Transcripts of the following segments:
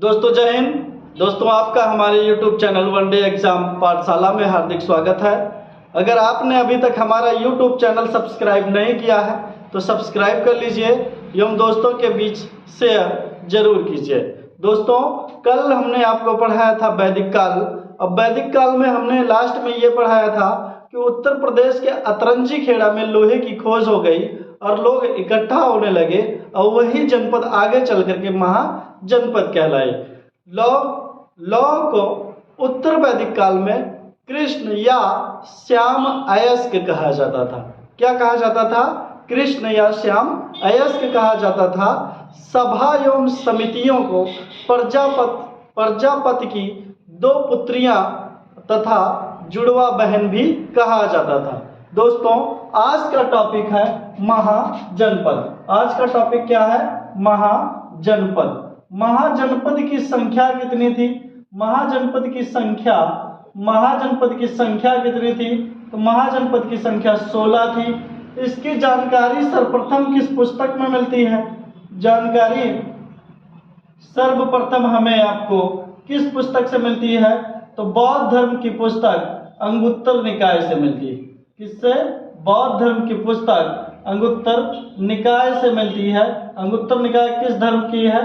दोस्तों जय हिंद। दोस्तों आपका हमारे YouTube चैनल वनडे एग्जाम पाठशाला में हार्दिक स्वागत है। अगर आपने अभी तक हमारा YouTube चैनल सब्सक्राइब नहीं किया है तो सब्सक्राइब कर लीजिए एवं दोस्तों के बीच शेयर जरूर कीजिए। दोस्तों कल हमने आपको पढ़ाया था वैदिक काल। अब वैदिक काल में हमने लास्ट में ये पढ़ाया था कि उत्तर प्रदेश के अतरंजी खेड़ा में लोहे की खोज हो गई और लोग इकट्ठा होने लगे और वही जनपद आगे चल करके महाजनपद कहलाए। लौ को उत्तर वैदिक काल में कृष्ण या श्याम अयस्क कहा जाता था। क्या कहा जाता था? कृष्ण या श्याम अयस्क कहा जाता था। सभा एवं समितियों को प्रजापति की 2 पुत्रियां तथा जुड़वा बहन भी कहा जाता था। दोस्तों आज का टॉपिक है महाजनपद। आज का टॉपिक क्या है? महाजनपद। महाजनपद की संख्या कितनी थी? महाजनपद की संख्या कितनी थी? तो महाजनपद की संख्या 16 थी। इसकी जानकारी सर्वप्रथम किस पुस्तक में मिलती है? जानकारी सर्वप्रथम हमें आपको किस पुस्तक से मिलती है? तो बौद्ध धर्म की पुस्तक अंगुत्तर निकाय से मिलती है। किससे? बौद्ध धर्म की पुस्तक अंगुत्तर निकाय से मिलती है। अंगुत्तर निकाय किस धर्म की है?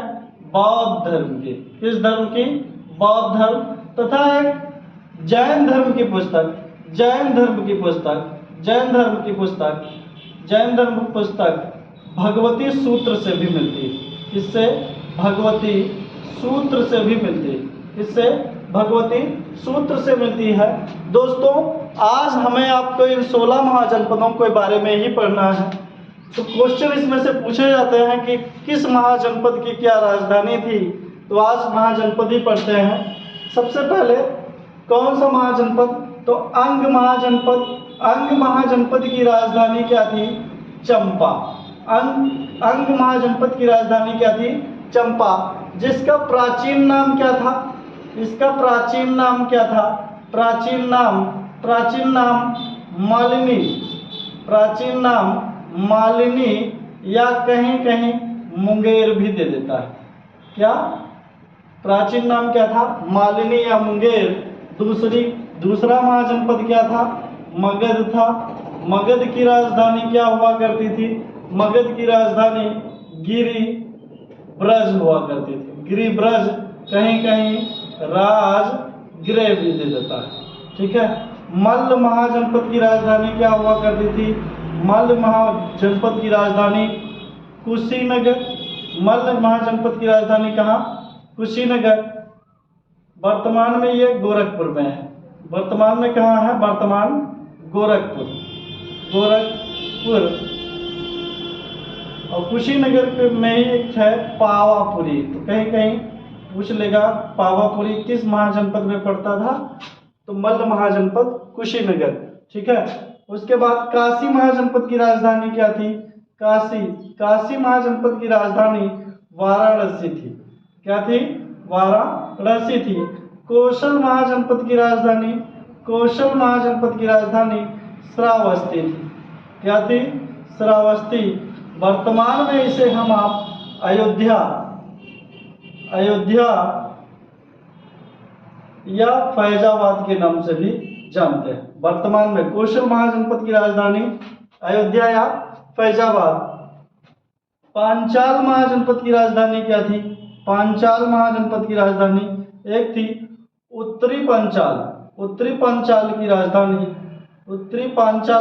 बौद्ध धर्म की। किस धर्म की? बौद्ध धर्म। तथा एक जैन धर्म की पुस्तक भगवती सूत्र से भी मिलती है। किससे? भगवती सूत्र से भी मिलती है। किससे? भगवती सूत्र से मिलती है। दोस्तों आज हमें आपको इन 16 महाजनपदों के बारे में ही पढ़ना है। तो क्वेश्चन इसमें से पूछे जाते हैं कि किस महाजनपद की क्या राजधानी थी? तो आज महाजनपद ही पढ़ते हैं। सबसे पहले कौन सा महाजनपद? तो अंग महाजनपद की राजधानी क्या थी? चंपा। अंग महाजनपद की राजधानी क्या थी? चंपा। जिसका प्राचीन नाम क्या था? इसका प्राचीन नाम क्या था? प्राचीन नाम मालिनी या कहीं कहीं मुंगेर भी दे देता है। क्या प्राचीन नाम क्या था? मालिनी या मुंगेर। दूसरा महाजनपद क्या था? मगध था। मगध की राजधानी क्या हुआ करती थी? मगध की राजधानी गिरिब्रज हुआ करती थी। गिरिब्रज, कहीं कहीं राजगृह भी दे देता है। ठीक है। मल्ल महाजनपद की राजधानी क्या हुआ करती थी? मल्ल महाजनपद की राजधानी कुशीनगर। मल्ल महाजनपद की राजधानी कहाँ? कुशीनगर। वर्तमान में ये गोरखपुर में है। वर्तमान में कहाँ है? वर्तमान गोरखपुर। और कुशीनगर में ही एक है पावापुरी। तो कहीं कहीं पूछ लेगा पावापुरी किस महाजनपद में पड़ता था? तो मल्ल महाजनपद कुशीनगर। ठीक है। उसके बाद काशी महाजनपद की राजधानी क्या थी? काशी महाजनपद की राजधानी वाराणसी थी। क्या थी? वाराणसी थी। कौशल महाजनपद की राजधानी श्रावस्ती थी। क्या थी? श्रावस्ती। वर्तमान में इसे हम आप अयोध्या या फैजाबाद के नाम से भी जानते हैं। वर्तमान में कौशल महाजनपद की राजधानी अयोध्या या फैजाबाद। पांचाल महाजनपद की राजधानी क्या थी? पांचाल महाजनपद की राजधानी एक थी उत्तरी पांचाल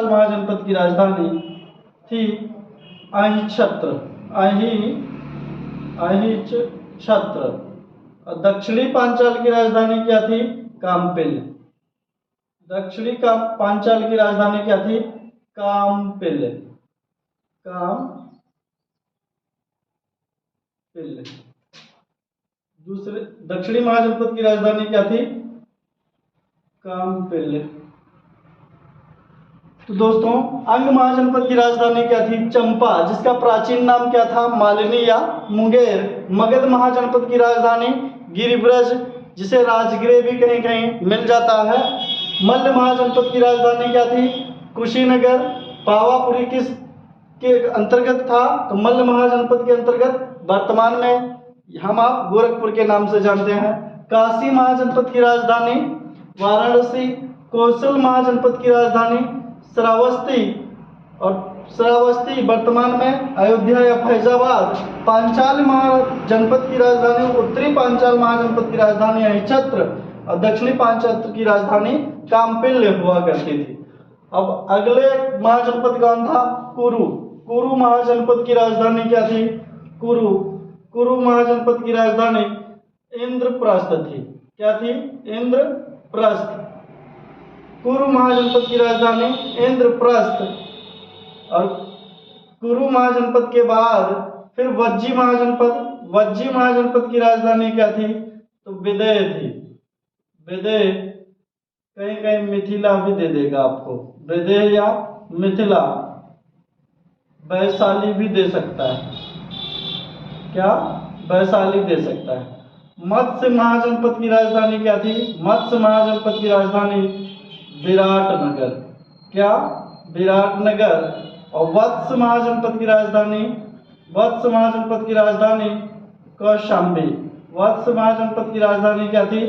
महाजनपद की राजधानी थी अहिच्छत्र। और दक्षिणी पांचाल की राजधानी क्या थी? काम्पिल। पांचाल की राजधानी क्या थी? काम्पिल। दक्षिणी महाजनपद की राजधानी क्या थी? काम्पिल। तो दोस्तों अंग महाजनपद की राजधानी क्या थी? चंपा। जिसका प्राचीन नाम क्या था? मालिनी या मुंगेर। मगध महाजनपद की राजधानी गिरिब्रज, जिसे राजगृह भी कहीं कहीं मिल जाता है। मल्ल महाजनपद की राजधानी क्या थी? कुशीनगर। पावापुरी किस के अंतर्गत था? तो मल्ल महाजनपद के अंतर्गत। वर्तमान में हम आप गोरखपुर के नाम से जानते हैं। काशी महाजनपद की राजधानी वाराणसी। कौशल महाजनपद की राजधानी श्रावस्ती, और श्रावस्ती वर्तमान में अयोध्या या फैजाबाद। पांचाल महाजनपद की राजधानी, उत्तरी पांचाल महाजनपद की राजधानी अहिच्छत्र और दक्षिणी पांचत्र की राजधानी काम्पिल्य हुआ करती थी। अब अगले महाजनपद कौन था? कुरु। कुरु महाजनपद की राजधानी क्या थी? कुरु महाजनपद की राजधानी इंद्रप्रस्थ थी। क्या थी? इंद्रप्रस्थ। कुरु महाजनपद की राजधानी इंद्रप्रस्थ। और कुरु महाजनपद के बाद फिर वज्जी महाजनपद। वज्जी महाजनपद की राजधानी क्या थी? तो विदेह थी। विदेह, कहीं कहीं मिथिला भी दे देगा आपको, विदेह या मिथिला। वैशाली भी दे सकता है। क्या? वैशाली दे सकता है। मत्स्य महाजनपद की राजधानी क्या थी? मत्स्य महाजनपद की राजधानी विराटनगर। क्या? विराटनगर। और वत्स महाजनपद की राजधानी, वत्स महाजनपद की राजधानी कौशाम्बी। वत्स महाजनपद की राजधानी क्या थी?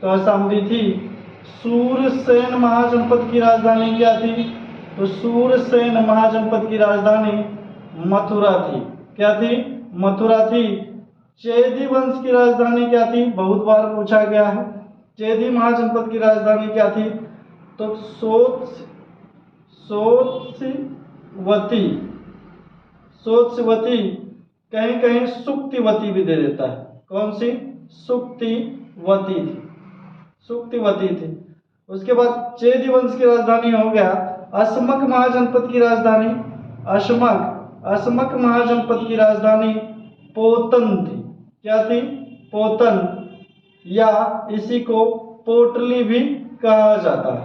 कौशाम्बी थी। सूरसेन महाजनपद की राजधानी क्या थी? तो सूरसेन महाजनपद की राजधानी मथुरा थी। क्या थी? मथुरा थी। चेदी वंश की राजधानी क्या थी? बहुत बार पूछा गया है। चेदी महाजनपद की राजधानी क्या थी? तो सोत्स्यवती। कहीं कहीं सुक्तिवती भी दे देता है। कौन सी? सुक्तिवती थी। सुक्तिवती थी। उसके बाद चेदी वंश की राजधानी हो गया अशमक महाजनपद की राजधानी अशमक महाजनपद की राजधानी पोतन थी। क्या थी? पोतन, या इसी को पोटली भी कहा जाता है।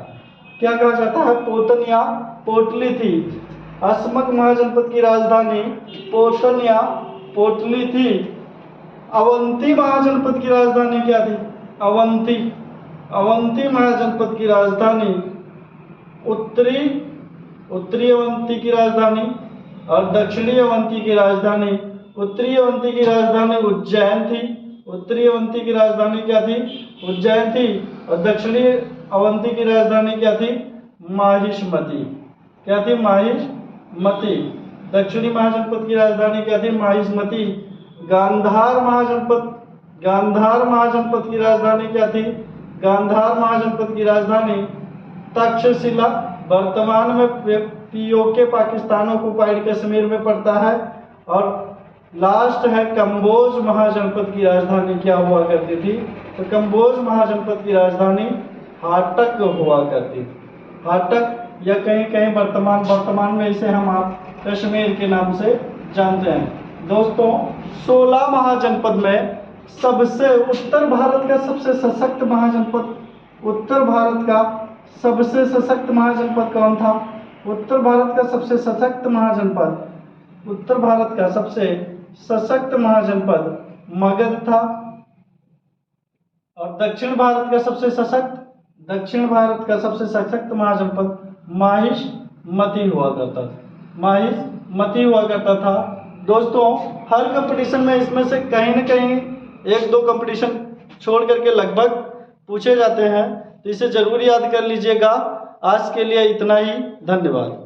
क्या कहा जाता है? पोतन या पोटली थी। अशमक महाजनपद की राजधानी पोतन या पोटली थी। अवंती महाजनपद की राजधानी क्या थी? अवंती महाजनपद की राजधानी उत्तरी अवंती की राजधानी और दक्षिणी अवंती की राजधानी। उत्तरी अवंती की राजधानी उज्जैन थी। उत्तरी अवंती की राजधानी क्या थी? उज्जैन थी। और दक्षिणी अवंती की राजधानी क्या थी? माहिष्मती। क्या थी? माहिष्मती। दक्षिणी महाजनपद की राजधानी क्या थी? माहिष्मती। गांधार महाजनपद की राजधानी क्या थी? गांधार महाजनपद की राजधानी तक्षशिला, वर्तमान में पीओके पाकिस्तान ऑक्युपाइड कश्मीर में पड़ता है। और लास्ट है कंबोज महाजनपद की राजधानी क्या हुआ करती थी? तो कंबोज महाजनपद की राजधानी हाटक हुआ करती थी। हाटक, या कहीं कहीं वर्तमान में इसे हम आप कश्मीर के नाम से जानते हैं। दोस्तों, 16 महाजनपद में सबसे उत्तर भारत का सबसे सशक्त महाजनपद, उत्तर भारत का सबसे सशक्त महाजनपद कौन था? उत्तर भारत का सबसे सशक्त महाजनपद, उत्तर भारत का सबसे सशक्त महाजनपद मगध था। और दक्षिण भारत का सबसे सशक्त महाजनपद माहिष्मती हुआ करता था। माहिष्मती हुआ करता था। दोस्तों, हर कंपटीशन में इसमें से कहीं न कहीं 1-2 कंपटीशन छोड़ करके लगभग पूछे जाते हैं, तो इसे जरूर याद कर लीजिएगा। आज के लिए इतना ही। धन्यवाद।